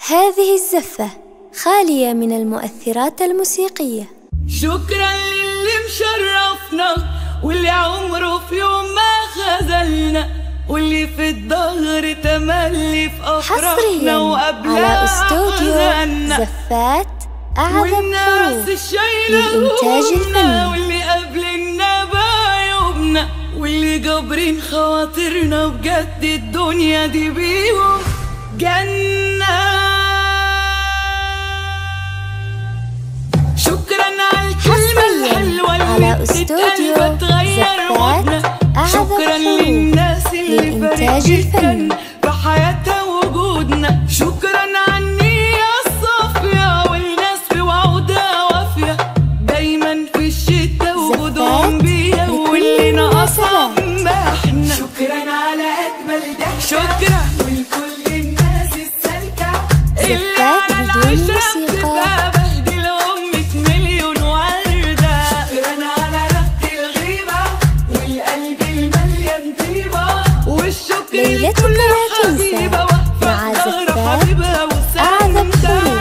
هذه الزفة خالية من المؤثرات الموسيقية. شكرا للي مشرفنا واللي عمره في يوم ما خذلنا واللي في الظهر تملي في أفراحنا وقبلها على استوديو زفات أعظم حروف للإنتاج الفني، واللي قبلنا بعيوبنا واللي جابرين خواطرنا بجد الدنيا دي بيهم جنة. شكرا على الكلمة الحلوة اللي بتتقال بتغير مودنا. شكرا للناس اللي فرقت جدا في حياتها وجودنا. شكرا على النية الصافية والناس في وعودها وافية دايما في الشتا وجودهم بيها واللي ناقصها ما احنا. شكرا على أجمل ضحكة. شكرا ولكل الناس السالكة اللي على العشرة بتبقى بهدلهم 100 مليون وردة. شكرا على ربط الغيبة والقلب المليان طيبة والشكر لكل حبيبة مع زفات أعظم حروف.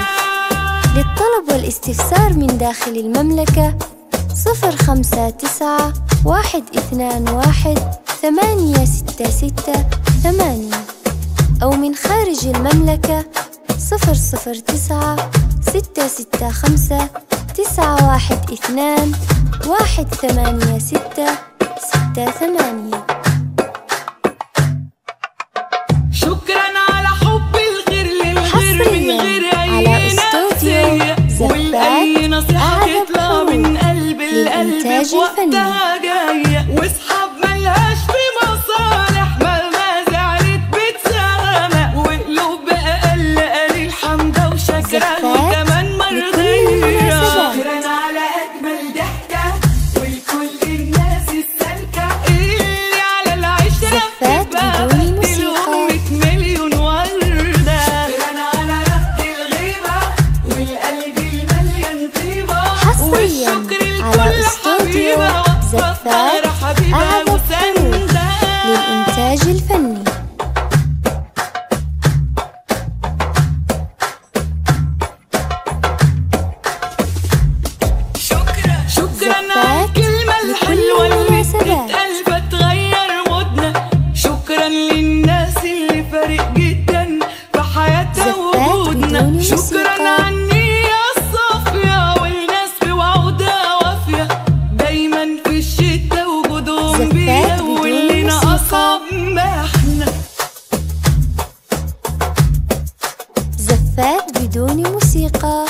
للطلب والاستفسار من داخل المملكة 059 121 866 أو من خارج المملكة 009 665 912 186 68. شكرا على حب الغير للغير من غير أي نفسية والأي نصيحة تطلع من قلب القلب في وقتها جاية. واصحاب ملهاش في مصالح مهما زعلت بتسامح وقلوب بأقل قليل حمدة وشكرا وكمان مرضية. شكرا على أجمل ضحكة ولكل الناس السالكة اللي على العشرة بتبقى بهدلهم 100 مليون وردة. شكرا على ربط الغيبة والقلب المليان طيبة والشكر على استوديو زفات أعظم حروف للإنتاج الفني. شكرا على الكلمة الحلوة اللي بتتقال بتغير مودنا. شكرا للناس اللي فارق جدا في حياتها وجودنا. شكرا على النية الصافية والناس في وعودها وافية دايما في الشتا وجودهم بيها واللي ناقصها ما احنا. زفات بدون موسيقى.